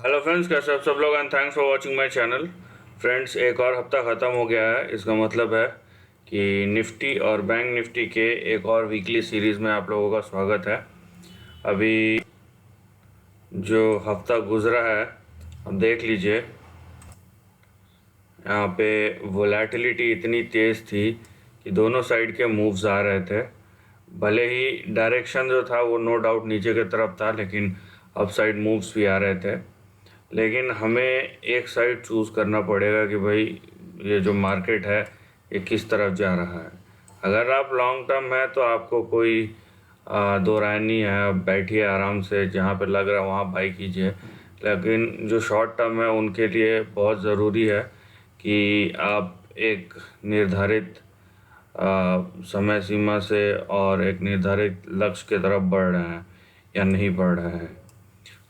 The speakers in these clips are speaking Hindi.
हेलो फ्रेंड्स, कैसे आप सब लोग and thanks for watching my channel. Friends, एक और हफ्ता ख़त्म हो गया है। इसका मतलब है कि निफ्टी और बैंक निफ्टी के एक और वीकली सीरीज़ में आप लोगों का स्वागत है। अभी जो हफ्ता गुजरा है, अब देख लीजिए, यहाँ पे वोलेटिलिटी इतनी तेज़ थी कि दोनों साइड के मूव्स आ रहे थे। भले ही डायरेक्शन जो था वो नो डाउट नीचे की तरफ था, लेकिन अप साइड मूव्स भी आ रहे थे। लेकिन हमें एक साइड चूज़ करना पड़ेगा कि भाई ये जो मार्केट है ये किस तरफ जा रहा है। अगर आप लॉन्ग टर्म है तो आपको कोई दो राय नहीं है, आप बैठिए आराम से, जहाँ पे लग रहा है वहाँ बाई कीजिए। लेकिन जो शॉर्ट टर्म है उनके लिए बहुत ज़रूरी है कि आप एक निर्धारित समय सीमा से और एक निर्धारित लक्ष्य की तरफ बढ़ रहे हैं या नहीं बढ़ रहे हैं।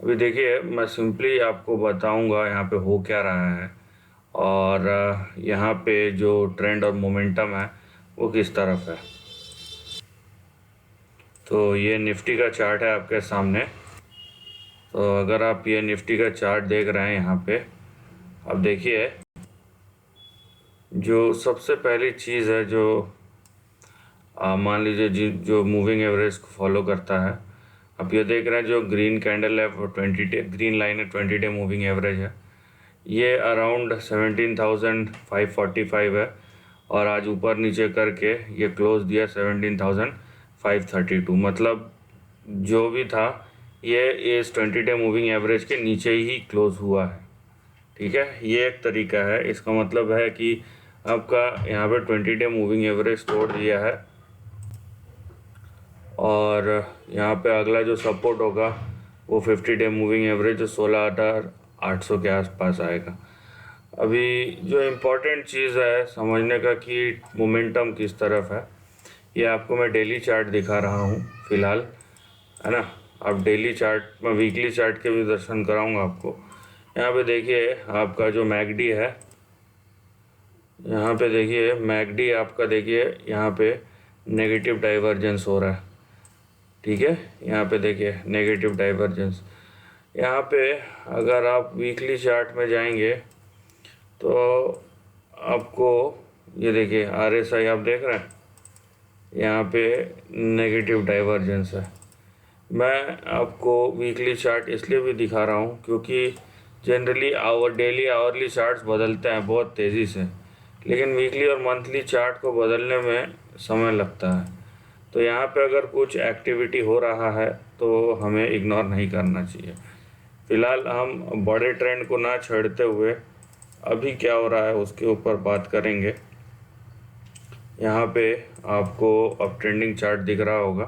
अभी देखिए, मैं सिंपली आपको बताऊंगा यहाँ पे हो क्या रहा है और यहाँ पे जो ट्रेंड और मोमेंटम है वो किस तरफ है। तो ये निफ्टी का चार्ट है आपके सामने। तो अगर आप ये निफ्टी का चार्ट देख रहे हैं यहाँ पे, अब देखिए, जो सबसे पहली चीज़ है जो मान लीजिए जो मूविंग एवरेज को फॉलो करता है, आप ये देख रहे हैं जो ग्रीन कैंडल है वो 20 डे ग्रीन लाइन है, 20 डे मूविंग एवरेज है। ये अराउंड 17,545 है और आज ऊपर नीचे करके ये क्लोज दिया 17,532। मतलब जो भी था ये इस 20 डे मूविंग एवरेज के नीचे ही क्लोज हुआ है। ठीक है, ये एक तरीका है। इसका मतलब है कि आपका यहाँ पे 20 डे मूविंग एवरेज तोड़ दिया है और यहाँ पे अगला जो सपोर्ट होगा वो 50 डे मूविंग एवरेज जो 16,800 के आसपास आएगा। अभी जो इम्पोर्टेंट चीज़ है समझने का कि मोमेंटम किस तरफ है, ये आपको मैं डेली चार्ट दिखा रहा हूँ फ़िलहाल, है ना। आप डेली चार्ट, मैं वीकली चार्ट के भी दर्शन कराऊंगा आपको। यहाँ पे देखिए आपका जो मैकडी है, यहाँ पे देखिए मैकडी आपका, देखिए यहाँ पे नेगेटिव डाइवर्जेंस हो रहा है। ठीक है, यहाँ पे देखिए नेगेटिव डाइवर्जेंस। यहाँ पे अगर आप वीकली चार्ट में जाएंगे तो आपको ये देखिए RSI आप देख रहे हैं, यहाँ पे नेगेटिव डाइवर्जेंस है। मैं आपको वीकली चार्ट इसलिए भी दिखा रहा हूँ क्योंकि जनरली डेली आवरली चार्ट्स बदलते हैं बहुत तेज़ी से, लेकिन वीकली और मंथली चार्ट को बदलने में समय लगता है। तो यहाँ पे अगर कुछ एक्टिविटी हो रहा है तो हमें इग्नोर नहीं करना चाहिए। फ़िलहाल हम बड़े ट्रेंड को ना छेड़ते हुए अभी क्या हो रहा है उसके ऊपर बात करेंगे। यहाँ पे आपको अब ट्रेंडिंग चार्ट दिख रहा होगा।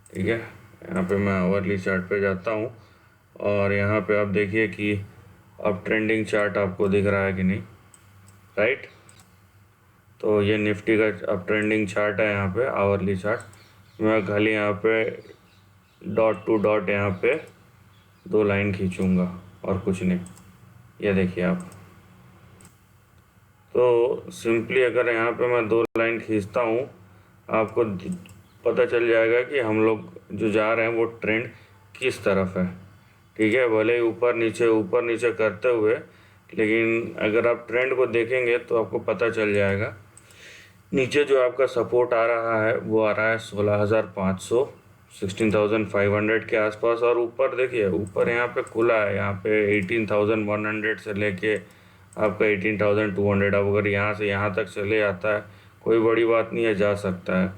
ठीक है, यहाँ पे मैं आवरली चार्ट पे जाता हूँ और यहाँ पे आप देखिए कि अब ट्रेंडिंग चार्ट आपको दिख रहा है कि नहीं, राइट। तो ये निफ्टी का अब ट्रेंडिंग चार्ट है, यहाँ पे आवरली चार्ट। मैं खाली यहाँ पे डॉट टू डॉट यहाँ पे दो लाइन खींचूँगा और कुछ नहीं। ये देखिए आप, तो सिंपली अगर यहाँ पे मैं दो लाइन खींचता हूँ, आपको पता चल जाएगा कि हम लोग जो जा रहे हैं वो ट्रेंड किस तरफ है। ठीक है, भले ही ऊपर नीचे करते हुए, लेकिन अगर आप ट्रेंड को देखेंगे तो आपको पता चल जाएगा। नीचे जो आपका सपोर्ट आ रहा है वो आ रहा है 16,500, 16,500 के आसपास। और ऊपर देखिए, ऊपर यहाँ पे खुला है, यहाँ पे 18,100 से लेके आपका 18,200। अब अगर यहाँ से यहाँ तक चले आता है कोई बड़ी बात नहीं है, जा सकता है।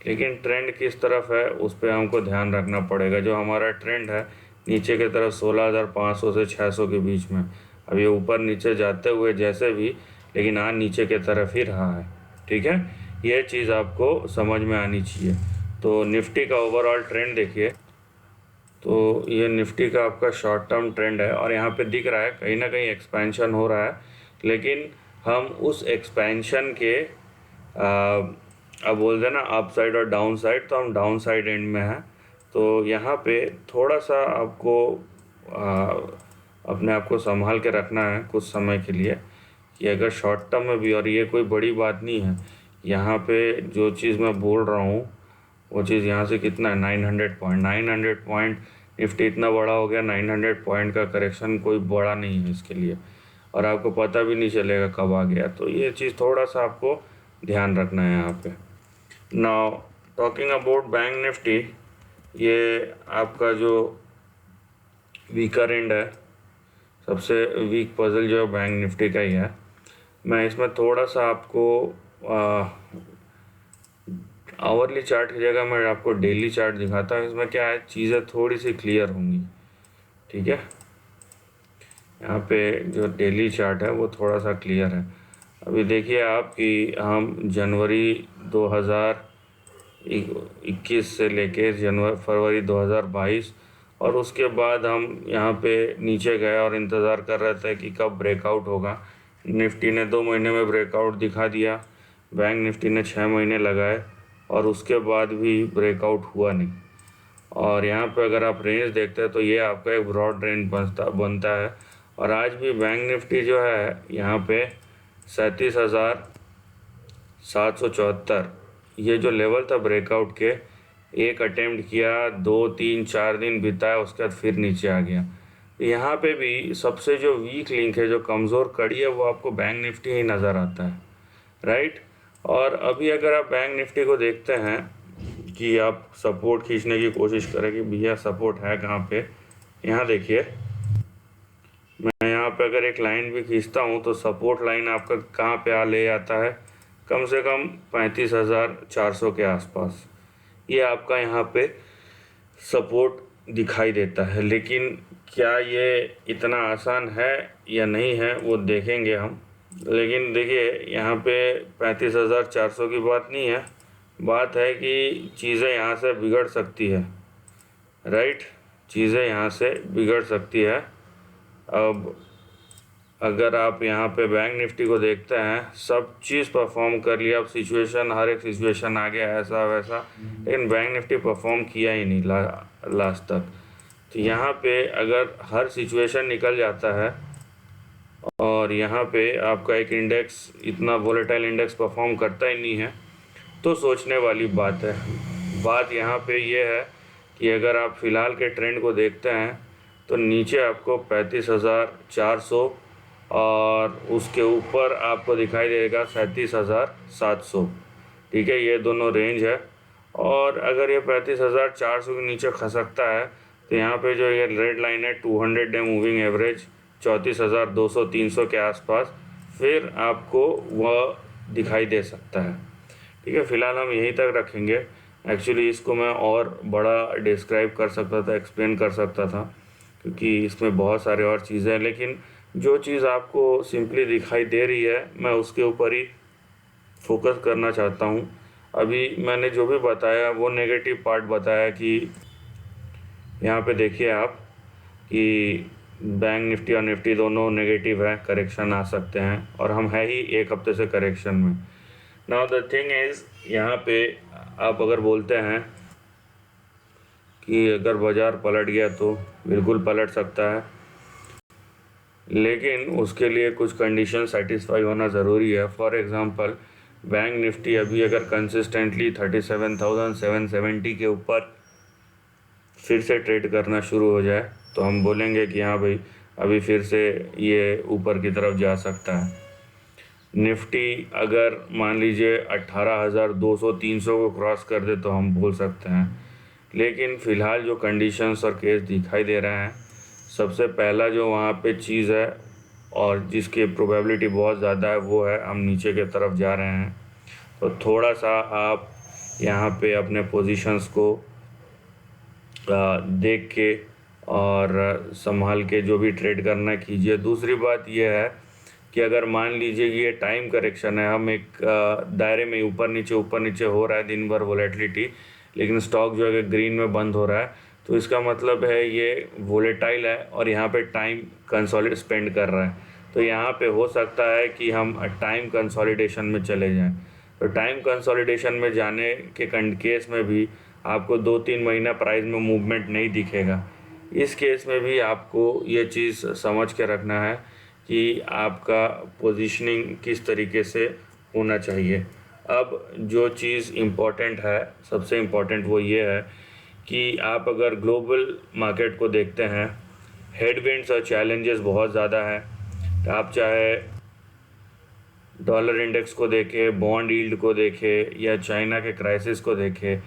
लेकिन ट्रेंड किस तरफ है उस पर हमको ध्यान रखना पड़ेगा। जो हमारा ट्रेंड है नीचे की तरफ 16,500 से 600 के बीच में, अब ये ऊपर नीचे जाते हुए जैसे भी, लेकिन आज नीचे की तरफ ही रहा है। ठीक है, यह चीज़ आपको समझ में आनी चाहिए। तो निफ्टी का ओवरऑल ट्रेंड देखिए, तो ये निफ्टी का आपका शॉर्ट टर्म ट्रेंड है और यहाँ पे दिख रहा है कहीं ना कहीं एक्सपेंशन हो रहा है, लेकिन हम उस एक्सपेंशन के अब बोल देना अप साइड और डाउन साइड, तो हम डाउन साइड एंड में हैं। तो यहाँ पे थोड़ा सा आपको अपने आप को संभाल के रखना है कुछ समय के लिए, कि अगर शॉर्ट टर्म में भी, और ये कोई बड़ी बात नहीं है, यहाँ पे जो चीज़ मैं बोल रहा हूँ वो चीज़ यहाँ से कितना है, 900 पॉइंट निफ्टी इतना बड़ा हो गया, 900 पॉइंट का करेक्शन कोई बड़ा नहीं है इसके लिए, और आपको पता भी नहीं चलेगा कब आ गया। तो ये चीज़ थोड़ा सा आपको ध्यान रखना है यहाँ पे। Now talking about bank Nifty, ये आपका जो वीकर एंड है, सबसे वीक पजल जो है बैंक निफ्टी का ही है। मैं इसमें थोड़ा सा आपको आवरली चार्ट की जगह मैं आपको डेली चार्ट दिखाता हूँ। इसमें क्या है, चीज़ें थोड़ी सी क्लियर होंगी, ठीक है। यहाँ पे जो डेली चार्ट है वो थोड़ा सा क्लियर है। अभी देखिए आप कि हम जनवरी 2021 से लेके फरवरी 2022, और उसके बाद हम यहाँ पे नीचे गए और इंतज़ार कर रहे थे कि कब ब्रेकआउट होगा। निफ्टी ने 2 महीने में ब्रेकआउट दिखा दिया, बैंक निफ्टी ने 6 महीने लगाए और उसके बाद भी ब्रेकआउट हुआ नहीं। और यहाँ पे अगर आप रेंज देखते हैं तो ये आपका एक ब्रॉड रेंज बनता है। और आज भी बैंक निफ्टी जो है यहाँ पे 37,774, ये जो लेवल था ब्रेकआउट के, एक अटेम्प्ट किया, 2 3 4 दिन बिताया, उसके बाद फिर नीचे आ गया। यहाँ पे भी सबसे जो वीक लिंक है, जो कमज़ोर कड़ी है, वो आपको बैंक निफ्टी ही नज़र आता है, राइट। और अभी अगर आप बैंक निफ्टी को देखते हैं कि आप सपोर्ट खींचने की कोशिश करें कि भैया सपोर्ट है कहाँ पे, यहाँ देखिए, मैं यहाँ पे अगर एक लाइन भी खींचता हूँ तो सपोर्ट लाइन आपका कहाँ पे ले आता है, कम से कम 35,400 के आसपास। ये आपका यहाँ पे सपोर्ट दिखाई देता है। लेकिन क्या ये इतना आसान है या नहीं है वो देखेंगे हम। लेकिन देखिए यहाँ पे 35,400 की बात नहीं है, बात है कि चीज़ें यहाँ से बिगड़ सकती है, राइट। चीज़ें यहाँ से बिगड़ सकती है। अब अगर आप यहाँ पे बैंक निफ्टी को देखते हैं, सब चीज़ परफॉर्म कर लिया, अब सिचुएशन, हर एक सिचुएशन आ गया ऐसा वैसा, लेकिन बैंक निफ्टी परफॉर्म किया ही नहीं लास्ट तक। तो यहाँ पे अगर हर सिचुएशन निकल जाता है और यहाँ पे आपका एक इंडेक्स, इतना वोलेटाइल इंडेक्स परफॉर्म करता ही नहीं है, तो सोचने वाली बात है। बात यहाँ पे ये है कि अगर आप फ़िलहाल के ट्रेंड को देखते हैं तो नीचे आपको 35,400 और उसके ऊपर आपको दिखाई देगा 37,700, ठीक है। ये दोनों रेंज है। और अगर ये 35,400 के नीचे खसकता है तो यहाँ पे जो ये रेड लाइन है 200 डे मूविंग एवरेज 34,200-300 के आसपास, फिर आपको वह दिखाई दे सकता है, ठीक है। फ़िलहाल हम यहीं तक रखेंगे। एक्चुअली इसको मैं और बड़ा डिस्क्राइब कर सकता था, एक्सप्लेन कर सकता था, क्योंकि इसमें बहुत सारे और चीज़ें हैं, लेकिन जो चीज़ आपको सिंपली दिखाई दे रही है मैं उसके ऊपर ही फोकस करना चाहता हूँ। अभी मैंने जो भी बताया वो नेगेटिव पार्ट बताया कि यहाँ पे देखिए आप कि बैंक निफ्टी और निफ्टी दोनों नेगेटिव है, करेक्शन आ सकते हैं, और हम है ही एक हफ्ते से करेक्शन में। नाउ द थिंग इज़, यहाँ पे आप अगर बोलते हैं कि अगर बाज़ार पलट गया तो बिल्कुल पलट सकता है, लेकिन उसके लिए कुछ कंडीशन सेटिस्फाई होना ज़रूरी है। फॉर एग्ज़ाम्पल, बैंक निफ्टी अभी अगर कंसिस्टेंटली 37,770 के ऊपर फिर से ट्रेड करना शुरू हो जाए तो हम बोलेंगे कि हाँ भाई, अभी फिर से ये ऊपर की तरफ जा सकता है। निफ्टी अगर मान लीजिए 18,200-300 को क्रॉस कर दे तो हम बोल सकते हैं। लेकिन फ़िलहाल जो कंडीशंस और केस दिखाई दे रहे हैं, सबसे पहला जो वहाँ पे चीज़ है और जिसकी प्रोबेबिलिटी बहुत ज़्यादा है वो है हम नीचे की तरफ जा रहे हैं। तो थोड़ा सा आप यहाँ पे अपने पोजीशंस को देख के और संभाल के जो भी ट्रेड करना कीजिए। दूसरी बात यह है कि अगर मान लीजिए ये टाइम करेक्शन है, हम एक दायरे में ऊपर नीचे हो रहा है दिन भर वोलेटिलिटी, लेकिन स्टॉक जो है ग्रीन में बंद हो रहा है, तो इसका मतलब है ये वोलेटाइल है और यहाँ पे टाइम कंसोलिडेट स्पेंड कर रहा है। तो यहाँ पे हो सकता है कि हम टाइम कंसोलिडेशन में चले जाएं। तो टाइम कंसोलिडेशन में जाने के केस में भी आपको 2-3 महीना प्राइस में मूवमेंट नहीं दिखेगा। इस केस में भी आपको ये चीज़ समझ के रखना है कि आपका पोजीशनिंग किस तरीके से होना चाहिए। अब जो चीज़ इम्पोर्टेंट है, सबसे इम्पोर्टेंट वो ये है कि आप अगर ग्लोबल मार्केट को देखते हैं, हेडविंड्स और चैलेंजेस बहुत ज़्यादा हैं। आप चाहे डॉलर इंडेक्स को देखें, बॉन्ड यील्ड को देखें या चाइना के क्राइसिस को देखें,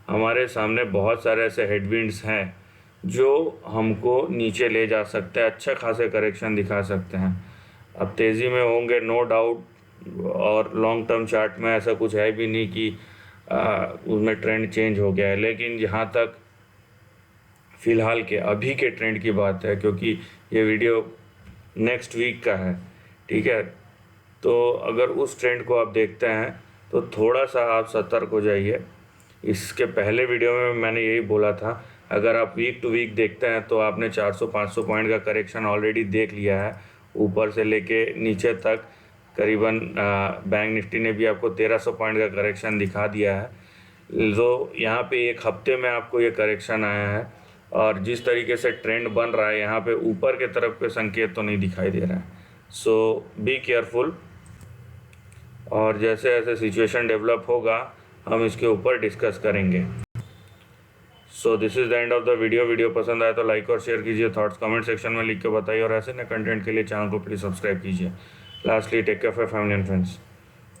हमारे सामने बहुत सारे ऐसे हेडविंड्स हैं जो हमको नीचे ले जा सकते हैं, अच्छा खासे करेक्शन दिखा सकते हैं। अब तेज़ी में होंगे नो डाउट, और लॉन्ग टर्म चार्ट में ऐसा कुछ है भी नहीं कि उसमें ट्रेंड चेंज हो गया है। लेकिन जहाँ तक फ़िलहाल के अभी के ट्रेंड की बात है, क्योंकि ये वीडियो नेक्स्ट वीक का है, ठीक है, तो अगर उस ट्रेंड को आप देखते हैं तो थोड़ा सा आप सतर्क हो जाइए। इसके पहले वीडियो में मैंने यही बोला था, अगर आप वीक टू वीक देखते हैं तो आपने 400-500 पॉइंट का करेक्शन ऑलरेडी देख लिया है, ऊपर से लेके नीचे तक। करीबन बैंक निफ्टी ने भी आपको 1300 पॉइंट का करेक्शन दिखा दिया है। तो यहाँ पे एक हफ्ते में आपको ये करेक्शन आया है, और जिस तरीके से ट्रेंड बन रहा है यहाँ पे ऊपर के तरफ के संकेत तो नहीं दिखाई दे रहा है। सो बी केयरफुल, और जैसे जैसे सिचुएशन डेवलप होगा हम इसके ऊपर डिस्कस करेंगे। So this is the end of the video पसंद आया तो लाइक और शेयर कीजिए, थॉट्स कमेंट सेक्शन में लिख के बताइए, और ऐसे नए कंटेंट के लिए चैनल को प्लीज़ सब्सक्राइब कीजिए। Lastly take care for family and friends.